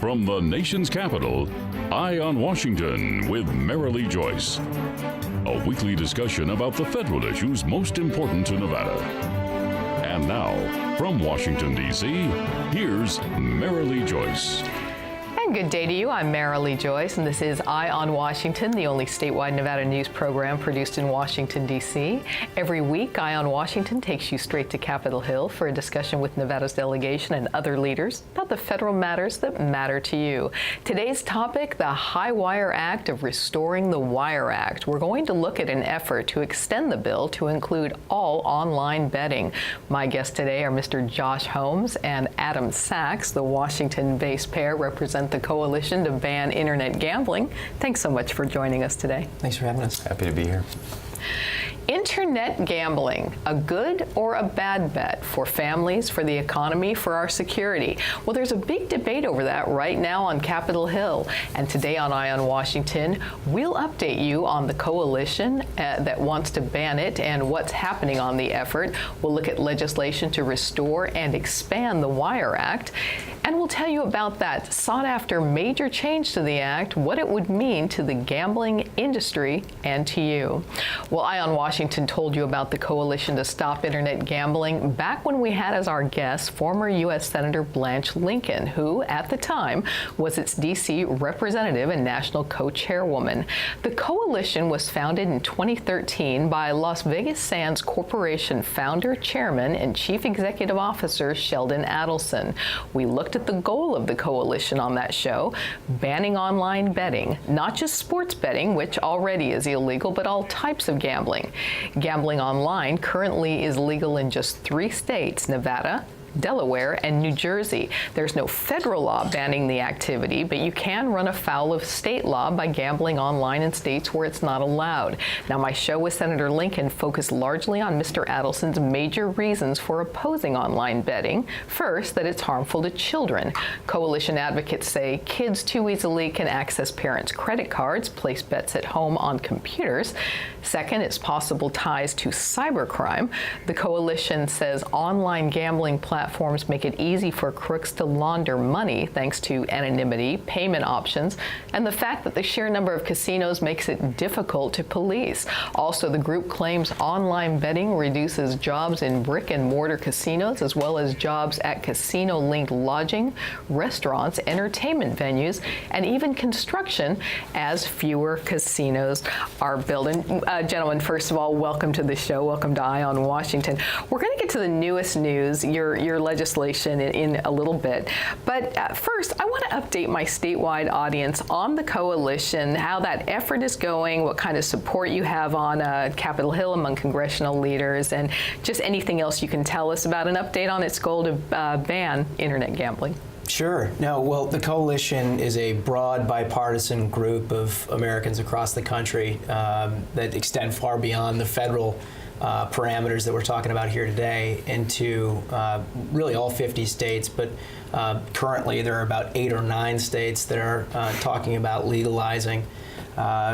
From the nation's capital, Eye on Washington with Marilee Joyce. A weekly discussion about the federal issues most important to Nevada. And now, from Washington, D.C., here's Marilee Joyce. And good day to you. I'm Marilee Joyce, and this is Eye on Washington, the only statewide Nevada news program produced in Washington, D.C. Every week, Eye on Washington takes you straight to Capitol Hill for a discussion with Nevada's delegation and other leaders about the federal matters that matter to you. Today's topic, the High Wire Act of Restoring the Wire Act. We're going to look at an effort to extend the bill to include all online betting. My guests today are Mr. Josh Holmes and Adam Sachs. The Washington-based pair represent the coalition to ban internet gambling. Thanks so much for joining us today. Thanks for having us. Happy to be here. Internet gambling, a good or a bad bet for families, for the economy, for our security? Well, there's a big debate over that right now on Capitol Hill. And today on Eye on Washington, we'll update you on the coalition that wants to ban it and what's happening on the effort. We'll look at legislation to restore and expand the Wire Act. And we'll tell you about that sought-after major change to the act, what it would mean to the gambling industry and to you. Well, Eye on Washington told you about the Coalition to Stop Internet Gambling back when we had as our guest former U.S. Senator Blanche Lincoln, who, at the time, was its D.C. representative and national co-chairwoman. The coalition was founded in 2013 by Las Vegas Sands Corporation founder, chairman, and chief executive officer Sheldon Adelson. We looked at the goal of the coalition on that show, banning online betting, not just sports betting, which already is illegal, but all types of gambling. Gambling online currently is legal in just 3 states, Nevada, Delaware, and New Jersey. There's no federal law banning the activity, but you can run afoul of state law by gambling online in states where it's not allowed. Now, my show with Senator Lincoln focused largely on Mr. Adelson's major reasons for opposing online betting. First, that it's harmful to children. Coalition advocates say kids too easily can access parents' credit cards, place bets at home on computers. Second, it's possible ties to cybercrime. The coalition says online gambling platforms make it easy for crooks to launder money thanks to anonymity, payment options, and the fact that the sheer number of casinos makes it difficult to police. Also, the group claims online betting reduces jobs in brick-and-mortar casinos as well as jobs at casino-linked lodging, restaurants, entertainment venues, and even construction as fewer casinos are built. And gentlemen, first of all, welcome to the show. Welcome to Eye on Washington. We're going to get to the newest news, your legislation in a little bit. But first, I want to update my statewide audience on the coalition, how that effort is going, what kind of support you have on Capitol Hill among congressional leaders, and just anything else you can tell us about an update on its goal to ban internet gambling. Sure. No, well, the coalition is a broad bipartisan group of Americans across the country that extend far beyond the federal parameters that we're talking about here today into really all 50 states, but currently there are about 8 or 9 states that are talking about legalizing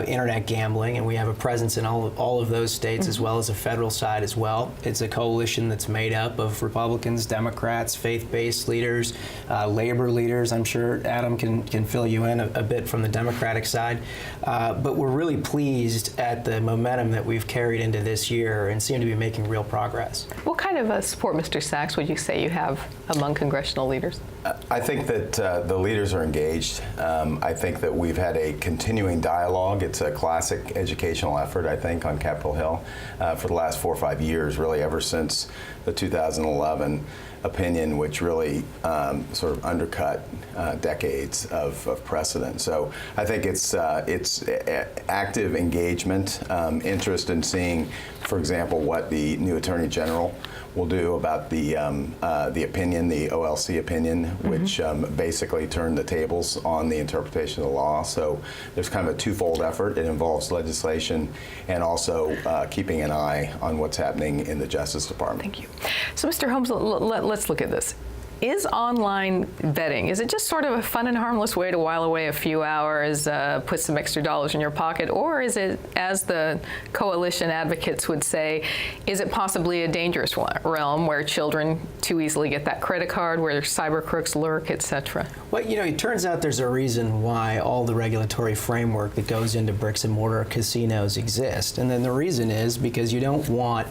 internet gambling, and we have a presence in all of those states as well as a federal side as well. It's a coalition that's made up of Republicans, Democrats, faith-based leaders, labor leaders. I'm sure Adam can fill you in a bit from the Democratic side. But we're really pleased at the momentum that we've carried into this year and seem to be making real progress. What kind of support, Mr. Sachs, would you say you have among congressional leaders? I think that the leaders are engaged. I think that we've had a continuing dialogue. It's a classic educational effort, I think, on Capitol Hill for the last 4 or 5 years, really ever since the 2011 opinion, which really sort of undercut decades of precedent. So I think it's active engagement, interest in seeing, for example, what the new Attorney General will do about the opinion, the OLC opinion, which basically turned the tables on the interpretation of the law. So there's kind of a twofold effort. It involves legislation and also keeping an eye on what's happening in the Justice Department. Thank you. So, Mr. Holmes, let's look at this. Is online betting, is it just sort of a fun and harmless way to while away a few hours, put some extra dollars in your pocket, or is it, as the coalition advocates would say, is it possibly a dangerous realm where children too easily get that credit card, where cyber crooks lurk, etc.? Well, it turns out there's a reason why all the regulatory framework that goes into bricks and mortar casinos exist. And then the reason is because you don't want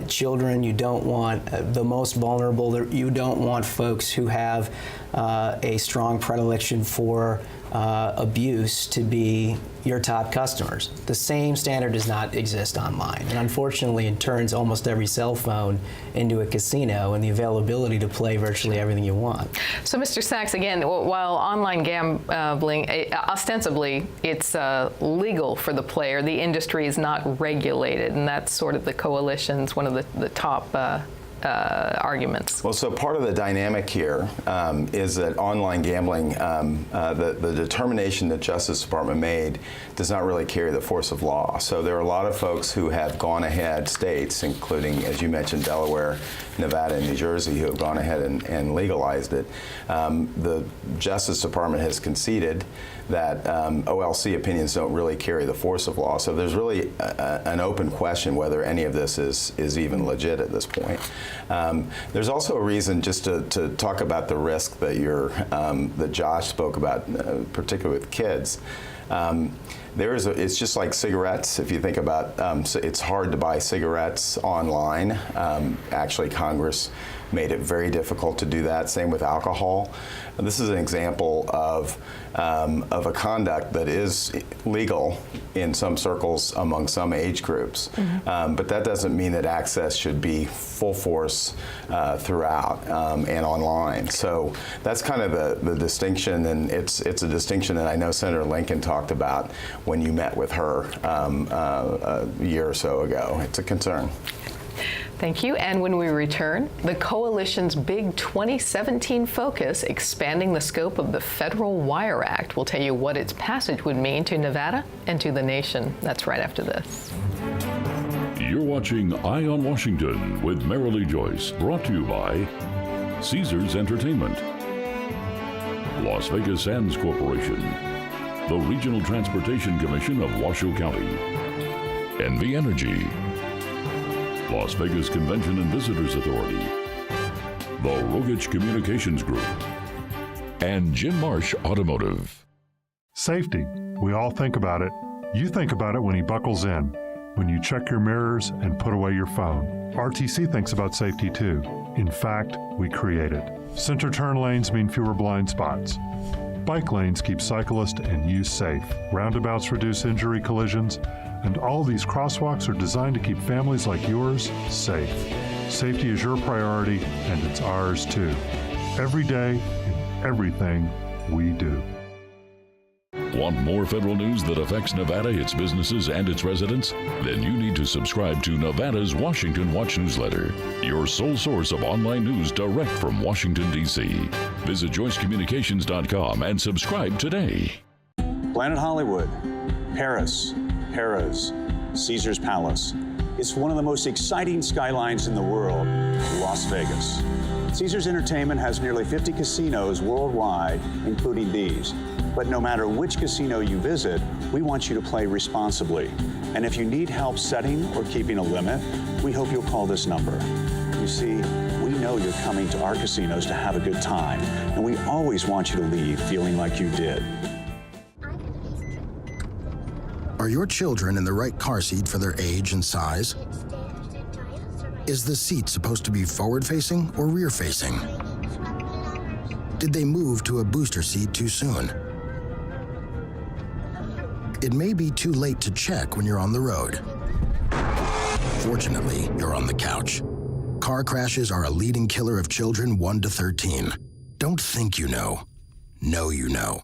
children, you don't want the most vulnerable, you don't want folks who have a strong predilection for abuse to be your top customers. The same standard does not exist online. And unfortunately, it turns almost every cell phone into a casino and the availability to play virtually everything you want. So, Mr. Sachs, again, while online gambling, ostensibly, it's legal for the player, the industry is not regulated, and that's sort of the coalition's one of the top arguments. Well, so part of the dynamic here is that online gambling, the determination that Justice Department made does not really carry the force of law. So there are a lot of folks who have gone ahead, states, including, as you mentioned, Delaware, Nevada, and New Jersey, who have gone ahead and legalized it. The Justice Department has conceded that OLC opinions don't really carry the force of law. So there's really an open question whether any of this is even legit at this point. There's also a reason just to talk about the risk that that Josh spoke about, particularly with kids. It's just like cigarettes. If you think about, it's hard to buy cigarettes online. Actually, Congress made it very difficult to do that. Same with alcohol. And this is an example of a conduct that is legal in some circles among some age groups. Mm-hmm. But that doesn't mean that access should be full force throughout and online. So that's kind of the distinction, and it's a distinction that I know Senator Lincoln talked about when you met with her a year or so ago. It's a concern. Thank you. And when we return, the coalition's big 2017 focus, expanding the scope of the Federal Wire Act. We'll tell you what its passage would mean to Nevada and to the nation. That's right after this. You're watching Eye on Washington with Marilee Joyce, brought to you by Caesars Entertainment, Las Vegas Sands Corporation, the Regional Transportation Commission of Washoe County, NV Energy, Las Vegas Convention and Visitors Authority, the Rogich Communications Group, and Jim Marsh Automotive. Safety. We all think about it. You think about it when he buckles in, when you check your mirrors and put away your phone. RTC thinks about safety too. In fact, we create it. Center turn lanes mean fewer blind spots. Bike lanes keep cyclists and you safe. Roundabouts reduce injury collisions. And all these crosswalks are designed to keep families like yours safe. Safety is your priority, and it's ours too. Every day, in everything we do. Want more federal news that affects Nevada, its businesses, and its residents? Then you need to subscribe to Nevada's Washington Watch newsletter, your sole source of online news direct from Washington, D.C. Visit joycecommunications.com and subscribe today. Planet Hollywood, Paris, Harrah's, Caesar's Palace. It's one of the most exciting skylines in the world, Las Vegas. Caesars Entertainment has nearly 50 casinos worldwide, including these. But no matter which casino you visit, we want you to play responsibly. And if you need help setting or keeping a limit, we hope you'll call this number. You see, we know you're coming to our casinos to have a good time, and we always want you to leave feeling like you did. Are your children in the right car seat for their age and size? Is the seat supposed to be forward-facing or rear-facing? Did they move to a booster seat too soon? It may be too late to check when you're on the road. Fortunately, you're on the couch. Car crashes are a leading killer of children 1 to 13. Don't think you know. Know you know.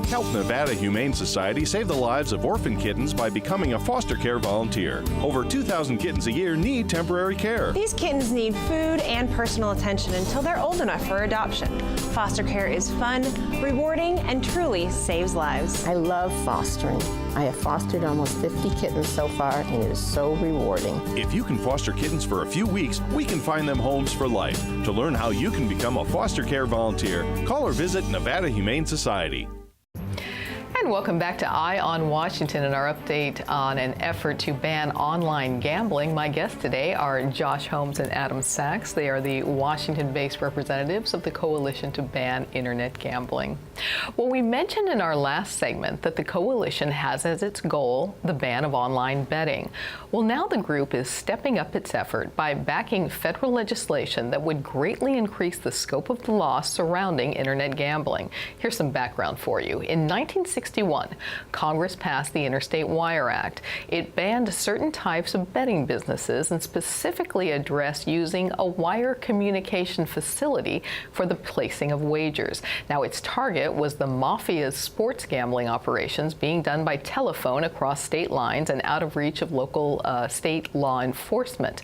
Help Nevada Humane Society save the lives of orphan kittens by becoming a foster care volunteer. Over 2,000 kittens a year need temporary care. These kittens need food and personal attention until they're old enough for adoption. Foster care is fun, rewarding, and truly saves lives. I love fostering. I have fostered almost 50 kittens so far, and it is so rewarding. If you can foster kittens for a few weeks, we can find them homes for life. To learn how you can become a foster care volunteer, call or visit Nevada Humane Society. And welcome back to Eye on Washington and our update on an effort to ban online gambling. My guests today are Josh Holmes and Adam Sachs. They are the Washington-based representatives of the Coalition to Ban Internet Gambling. Well, we mentioned in our last segment that the coalition has as its goal the ban of online betting. Well, now the group is stepping up its effort by backing federal legislation that would greatly increase the scope of the law surrounding internet gambling. Here's some background for you. In 1961, Congress passed the Interstate Wire Act. It banned certain types of betting businesses and specifically addressed using a wire communication facility for the placing of wagers. Now, its target was the mafia's sports gambling operations being done by telephone across state lines and out of reach of local state law enforcement.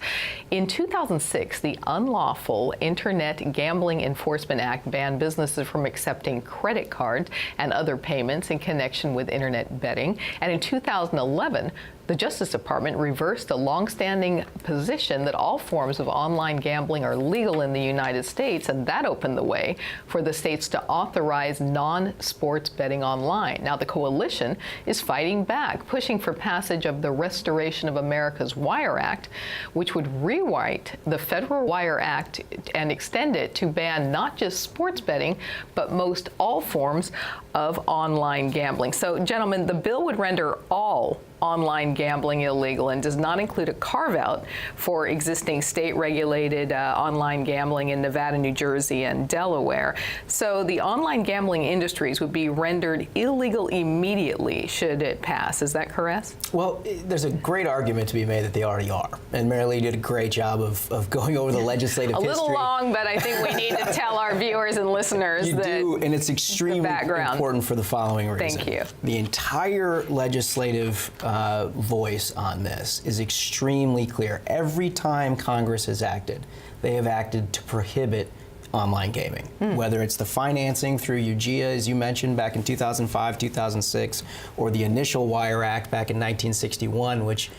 In 2006, the Unlawful Internet Gambling Enforcement Act banned businesses from accepting credit cards and other payments in connection with internet betting. And in 2011, the Justice Department reversed a longstanding position that all forms of online gambling are legal in the United States, and that opened the way for the states to authorize non-sports betting online. Now, the coalition is fighting back, pushing for passage of the Restoration of America's Wire Act, which would rewrite the Federal Wire Act and extend it to ban not just sports betting, but most all forms of online gambling. So, gentlemen, the bill would render all online gambling illegal and does not include a carve-out for existing state-regulated online gambling in Nevada, New Jersey, and Delaware. So the online gambling industries would be rendered illegal immediately should it pass. Is that correct? Well, there's a great argument to be made that they already are. And Mary Lee did a great job of going over the legislative history. A little long, but I think we need to tell our viewers and listeners you that do, and it's extremely important for the following reason. Thank you. The entire legislative voice on this is extremely clear. Every time Congress has acted, they have acted to prohibit online gaming, whether it's the financing through UGIA, as you mentioned, back in 2005, 2006, or the initial Wire Act back in 1961, which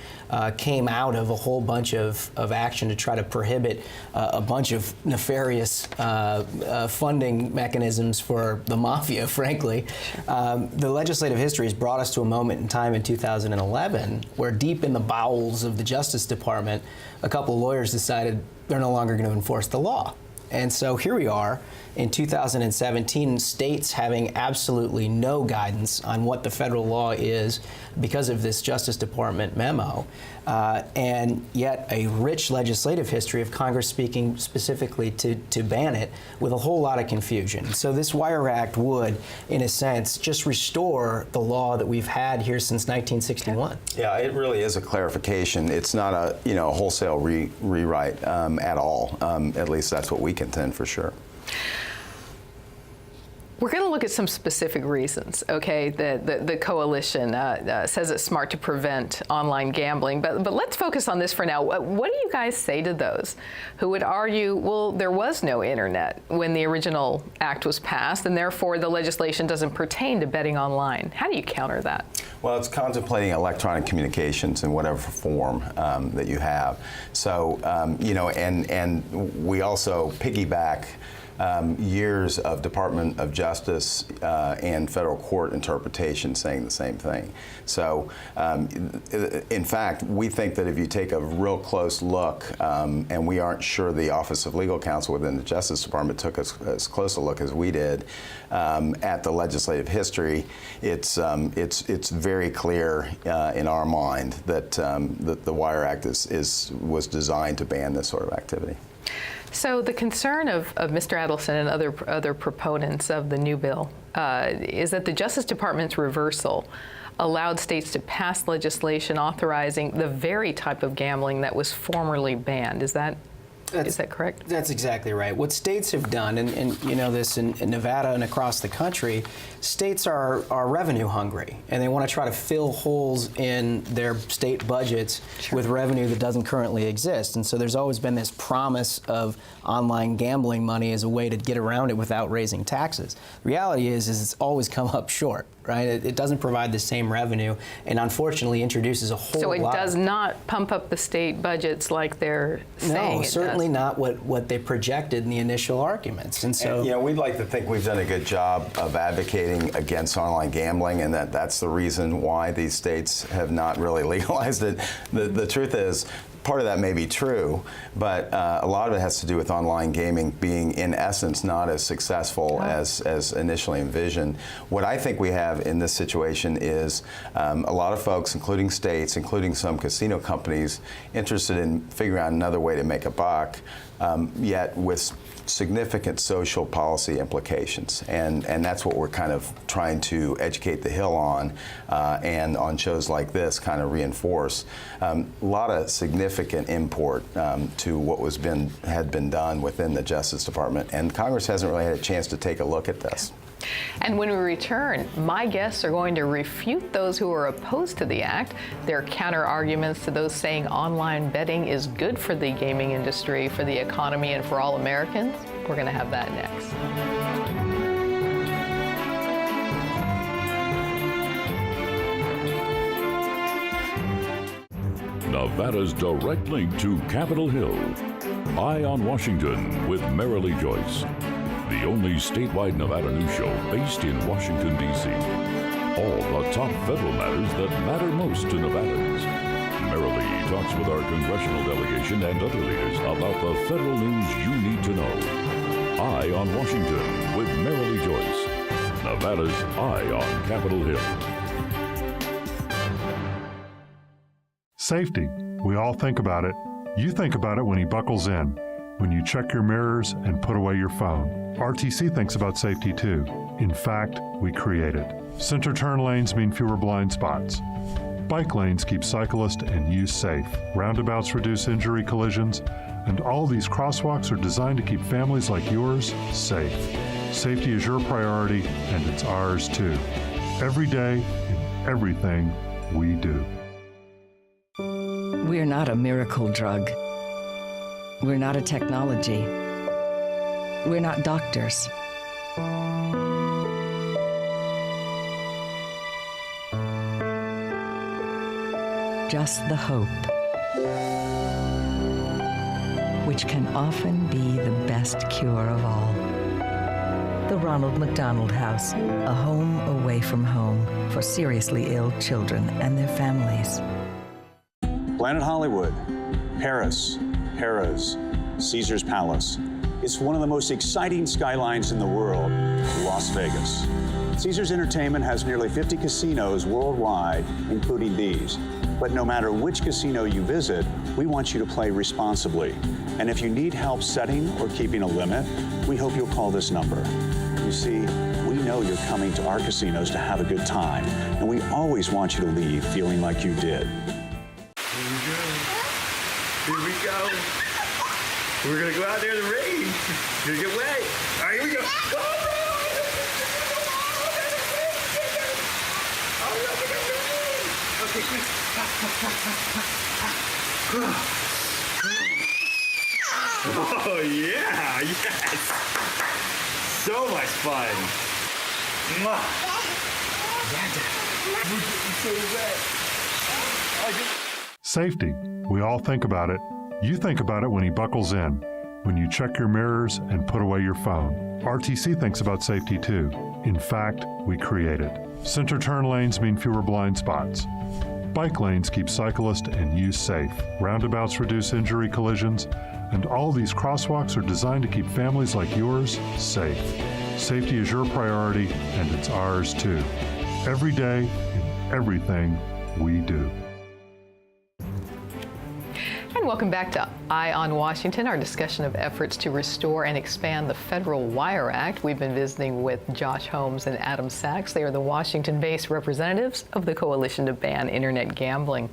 came out of a whole bunch of action to try to prohibit a bunch of nefarious funding mechanisms for the mafia, frankly. The legislative history has brought us to a moment in time in 2011 where deep in the bowels of the Justice Department, a couple of lawyers decided they're no longer going to enforce the law. And so here we are in 2017, states having absolutely no guidance on what the federal law is because of this Justice Department memo, and yet a rich legislative history of Congress speaking specifically to ban it with a whole lot of confusion. So this Wire Act would, in a sense, just restore the law that we've had here since 1961. Yeah, it really is a clarification. It's not a wholesale rewrite at all. At least that's what we contend for sure. We're going to look at some specific reasons, okay, the coalition says it's smart to prevent online gambling, but let's focus on this for now. What do you guys say to those who would argue, well, there was no internet when the original act was passed, and therefore the legislation doesn't pertain to betting online? How do you counter that? Well, it's contemplating electronic communications in whatever form that you have. So, and we also piggyback years of Department of Justice and federal court interpretation saying the same thing. So, in fact, we think that if you take a real close look, and we aren't sure the Office of Legal Counsel within the Justice Department took as close a look as we did at the legislative history, it's very clear in our mind that the Wire Act was designed to ban this sort of activity. So the concern of Mr. Adelson and other proponents of the new bill is that the Justice Department's reversal allowed states to pass legislation authorizing the very type of gambling that was formerly banned. Is that Is that correct? That's exactly right. What states have done, and you know this in Nevada and across the country, states are revenue hungry, and they want to try to fill holes in their state budgets with revenue that doesn't currently exist. And so there's always been this promise of online gambling money as a way to get around it without raising taxes. The reality is it's always come up short, right? It doesn't provide the same revenue, and unfortunately introduces a whole lot. So it does not pump up the state budgets like they're saying No, it certainly does. not what they projected in the initial arguments. And so, And, we'd like to think we've done a good job of advocating against online gambling, and that's the reason why these states have not really legalized it. The truth is, part of that may be true, but a lot of it has to do with online gaming being, in essence, not as successful as initially envisioned. What I think we have in this situation is a lot of folks, including states, including some casino companies, interested in figuring out another way to make a buck, yet with significant social policy implications, and that's what we're kind of trying to educate the Hill on, and on shows like this kind of reinforce. A lot of significant import to what had been done within the Justice Department, and Congress hasn't really had a chance to take a look at this. And when we return, my guests are going to refute those who are opposed to the act, their counter arguments to those saying online betting is good for the gaming industry, for the economy, and for all Americans. We're going to have that next. Nevada's direct link to Capitol Hill. Eye on Washington with Marilee Joyce. The only statewide Nevada news show based in Washington, D.C. All the top federal matters that matter most to Nevadans. Marilee talks with our congressional delegation and other leaders about the federal news you need to know. Eye on Washington with Marilee Joyce. Nevada's Eye on Capitol Hill. Safety. We all think about it. You think about it when he buckles in, when you check your mirrors and put away your phone. RTC thinks about safety too. In fact, we create it. Center turn lanes mean fewer blind spots. Bike lanes keep cyclists and you safe. Roundabouts reduce injury collisions. And all these crosswalks are designed to keep families like yours safe. Safety is your priority, and it's ours too. Every day, in everything we do. We're not a miracle drug. We're not a technology. We're not doctors. Just the hope, which can often be the best cure of all. The Ronald McDonald House, a home away from home for seriously ill children and their families. Planet Hollywood, Paris, Harrah's, Caesar's Palace. It's one of the most exciting skylines in the world, Las Vegas. Caesars Entertainment has nearly 50 casinos worldwide, including these. But no matter which casino you visit, we want you to play responsibly. And if you need help setting or keeping a limit, we hope you'll call this number. You see, we know you're coming to our casinos to have a good time, and we always want you to leave feeling like you did. Here we go. We're gonna go out there in the rain. You're gonna get wet. All right, here we go. Okay, quick. Oh yeah, yes. So much fun. Mwah. Yeah, we're getting so wet. Safety. We all think about it. You think about it when he buckles in, when you check your mirrors and put away your phone. RTC thinks about safety too. In fact, we create it. Center turn lanes mean fewer blind spots. Bike lanes keep cyclists and you safe. Roundabouts reduce injury collisions. And all these crosswalks are designed to keep families like yours safe. Safety is your priority, and it's ours too. Every day, in everything we do. And welcome back to Eye on Washington, our discussion of efforts to restore and expand the Federal Wire Act. We've been visiting with Josh Holmes and Adam Sachs. They are the Washington-based representatives of the Coalition to Ban Internet Gambling.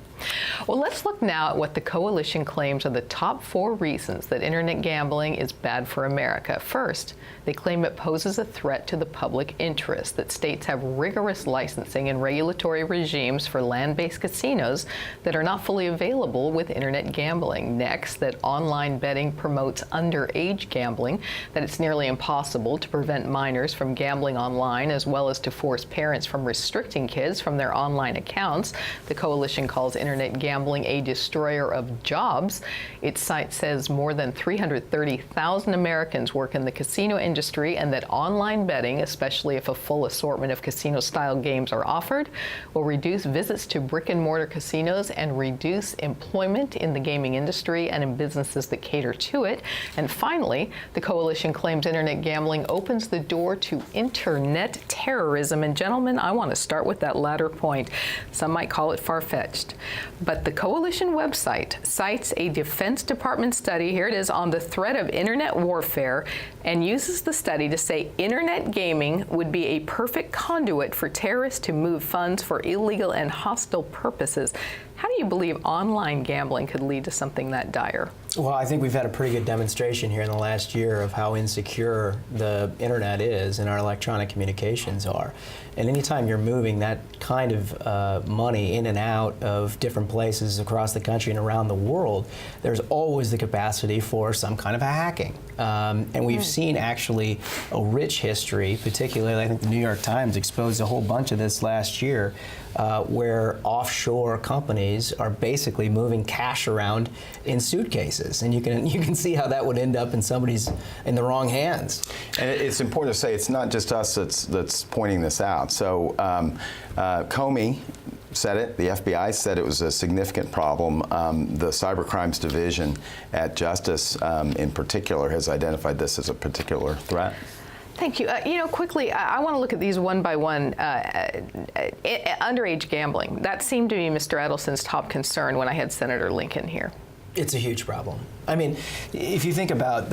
Well, let's look now at what the coalition claims are the top 4 reasons that internet gambling is bad for America. First, they claim it poses a threat to the public interest, that states have rigorous licensing and regulatory regimes for land-based casinos that are not fully available with internet gambling. Next, that online betting promotes underage gambling, that it's nearly impossible to prevent minors from gambling online, as well as to force parents from restricting kids from their online accounts. The coalition calls internet gambling a destroyer of jobs. Its site says more than 330,000 Americans work in the casino industry, and that online betting, especially if a full assortment of casino-style games are offered, will reduce visits to brick-and-mortar casinos and reduce employment in the gaming industry and in businesses that cater to it. And finally, the coalition claims internet gambling opens the door to internet terrorism. And gentlemen, I want to start with that latter point. Some might call it far-fetched, but the coalition website cites a Defense Department study, here it is, on the threat of internet warfare, and uses the study to say internet gaming would be a perfect conduit for terrorists to move funds for illegal and hostile purposes. How do you believe online gambling could lead to something that dire? Well, I think we've had a pretty good demonstration here in the last year of how insecure the internet is and our electronic communications are. And anytime you're moving that kind of money in and out of different places across the country and around the world, there's always the capacity for some kind of hacking. And we've seen actually a rich history, particularly I think the New York Times exposed a whole bunch of this last year, where offshore companies are basically moving cash around in suitcases, and you can see how that would end up in the wrong hands. And it's important to say it's not just us that's pointing this out. So Comey said it, the FBI said it was a significant problem. The Cybercrimes Division at Justice in particular has identified this as a particular threat. Thank you. Quickly, I want to look at these one by one. Underage gambling. That seemed to be Mr. Edelson's top concern when I had Senator Lincoln here. It's a huge problem. I mean, if you think about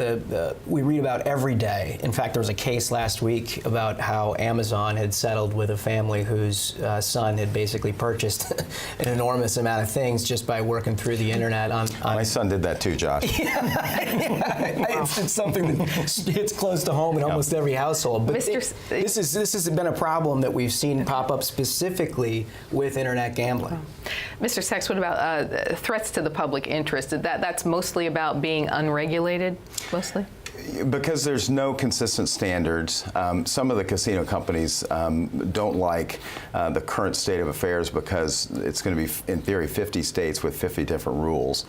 we read about every day. In fact, there was a case last week about how Amazon had settled with a family whose son had basically purchased an enormous amount of things just by working through the internet. My son did that too, Josh. It's something that hits close to home in almost every household. But this has been a problem that we've seen pop up specifically with internet gambling. Mr. Sachs, what about threats to the public interest? That's mostly about being unregulated, mostly? Because there's no consistent standards. Some of the casino companies don't like the current state of affairs because it's going to be, in theory, 50 states with 50 different rules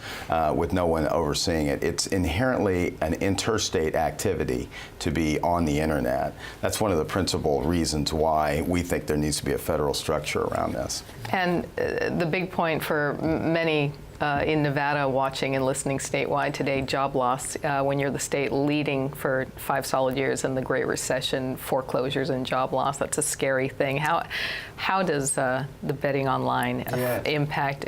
with no one overseeing it. It's inherently an interstate activity to be on the internet. That's one of the principal reasons why we think there needs to be a federal structure around this. And the big point for many in Nevada watching and listening statewide today, job loss, when you're the state leading for 5 solid years in the Great Recession, foreclosures and job loss, that's a scary thing. How does the betting online impact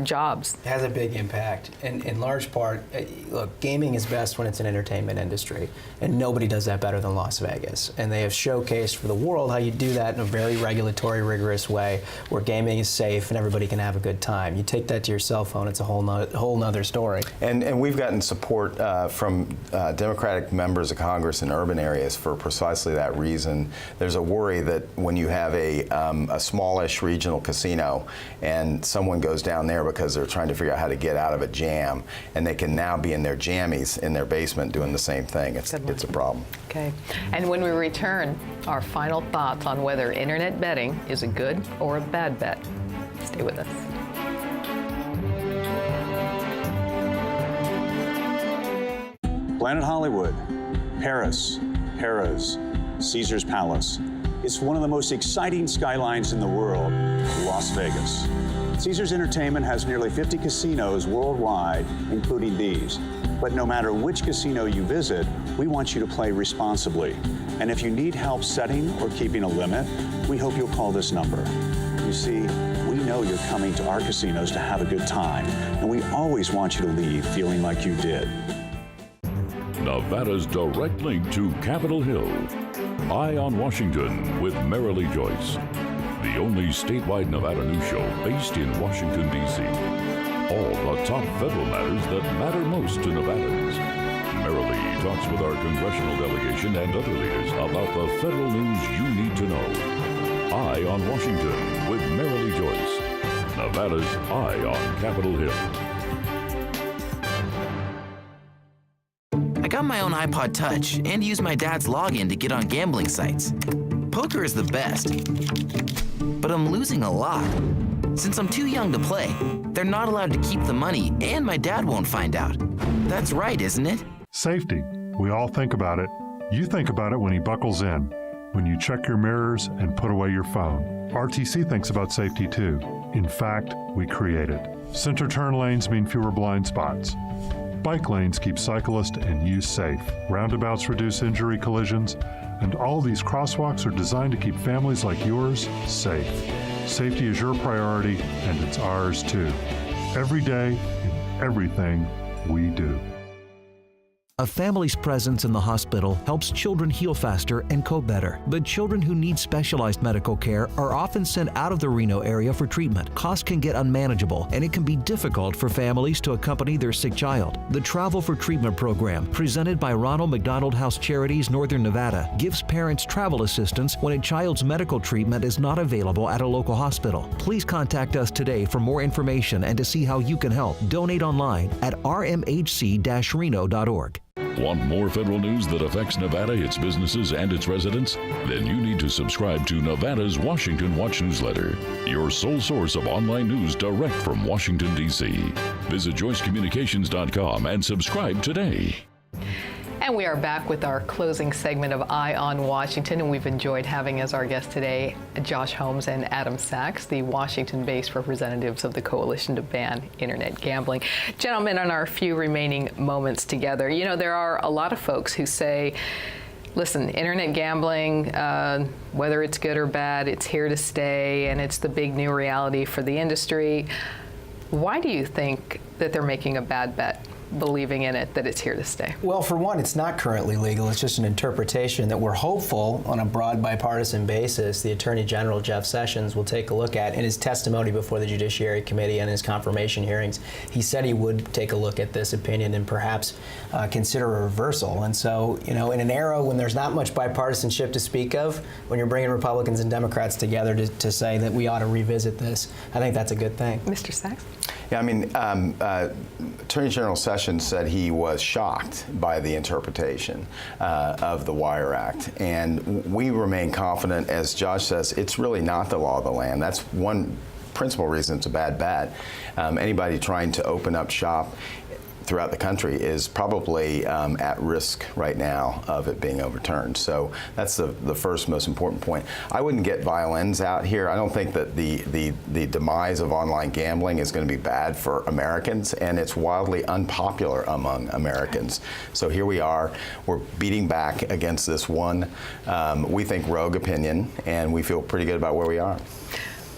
jobs? It has a big impact. And in large part, look, gaming is best when it's an entertainment industry, and nobody does that better than Las Vegas. And they have showcased for the world how you do that in a very regulatory, rigorous way, where gaming is safe and everybody can have a good time. You take that to your cell phone, it's a whole nother story. And we've gotten support from Democratic members of Congress in urban areas for precisely that reason. There's a worry that when you have a smallish regional casino and someone goes down there because they're trying to figure out how to get out of a jam, and they can now be in their jammies in their basement doing the same thing. It's a problem. Okay. And when we return, our final thoughts on whether internet betting is a good or a bad bet. Stay with us. Planet Hollywood, Paris, Harrah's, Caesar's Palace. It's one of the most exciting skylines in the world, Las Vegas. Caesars Entertainment has nearly 50 casinos worldwide, including these. But no matter which casino you visit, we want you to play responsibly. And if you need help setting or keeping a limit, we hope you'll call this number. You see, We know you're coming to our casinos to have a good time, and we always want you to leave feeling like you did. Nevada's direct link to Capitol Hill. Eye on Washington with Marilee Joyce. The only statewide Nevada news show based in Washington, D.C. All the top federal matters that matter most to Nevadans. Marilee talks with our congressional delegation and other leaders about the federal news you need to know. Eye on Washington with Marilee Joyce. Nevada's Eye on Capitol Hill. I got my own iPod Touch and use my dad's login to get on gambling sites. Poker is the best, but I'm losing a lot. Since I'm too young to play, they're not allowed to keep the money and my dad won't find out. That's right, isn't it? Safety. We all think about it. You think about it when he buckles in, when you check your mirrors and put away your phone. RTC thinks about safety too. In fact, we create it. Center turn lanes mean fewer blind spots. Bike lanes keep cyclists and you safe. Roundabouts reduce injury collisions, and all these crosswalks are designed to keep families like yours safe. Safety is your priority, and it's ours too. Every day, in everything we do. A family's presence in the hospital helps children heal faster and cope better. But children who need specialized medical care are often sent out of the Reno area for treatment. Costs can get unmanageable, and it can be difficult for families to accompany their sick child. The Travel for Treatment program, presented by Ronald McDonald House Charities Northern Nevada, gives parents travel assistance when a child's medical treatment is not available at a local hospital. Please contact us today for more information and to see how you can help. Donate online at rmhc-reno.org. Want more federal news that affects Nevada, its businesses, and its residents? Then you need to subscribe to Nevada's Washington Watch newsletter, your sole source of online news direct from Washington, D.C. Visit joycecommunications.com and subscribe today. And we are back with our closing segment of Eye on Washington, and we've enjoyed having as our guests today Josh Holmes and Adam Sachs, the Washington-based representatives of the Coalition to Ban Internet Gambling. Gentlemen, on our few remaining moments together, you know, there are a lot of folks who say, listen, internet gambling, whether it's good or bad, it's here to stay, and it's the big new reality for the industry. Why do you think that they're making a bad bet, believing in it, that it's here to stay? Well, for one, it's not currently legal. It's just an interpretation that we're hopeful on a broad bipartisan basis the Attorney General, Jeff Sessions, will take a look at. In his testimony before the Judiciary Committee and his confirmation hearings, he said he would take a look at this opinion and perhaps consider a reversal. And so, you know, in an era when there's not much bipartisanship to speak of, when you're bringing Republicans and Democrats together to say that we ought to revisit this, I think that's a good thing. Mr. Sachs? Yeah, I mean, Attorney General Sessions said he was shocked by the interpretation of the Wire Act. And we remain confident, as Josh says, it's really not the law of the land. That's one principal reason it's a bad bet. Anybody trying to open up shop throughout the country is probably at risk right now of it being overturned. So that's the first most important point. I wouldn't get violins out here. I don't think that the demise of online gambling is going to be bad for Americans, and it's wildly unpopular among Americans. So here we are. We're beating back against this one, we think, rogue opinion, and we feel pretty good about where we are. I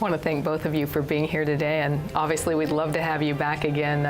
want to thank both of you for being here today, and obviously we'd love to have you back again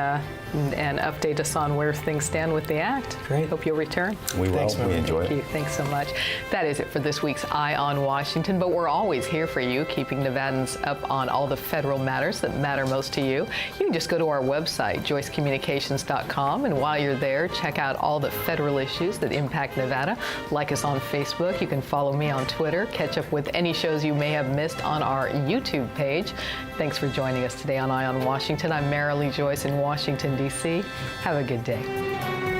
and update us on where things stand with the Act. Great. Hope you'll return. We will. Thanks, we enjoy Thank you. Thanks so much. That is it for this week's Eye on Washington, but we're always here for you, keeping Nevadans up on all the federal matters that matter most to you. You can just go to our website, joycecommunications.com, and while you're there, check out all the federal issues that impact Nevada. Like us on Facebook. You can follow me on Twitter. Catch up with any shows you may have missed on our YouTube page. Thanks for joining us today on Eye on Washington. I'm Marilee Joyce in Washington, D.C. Have a good day.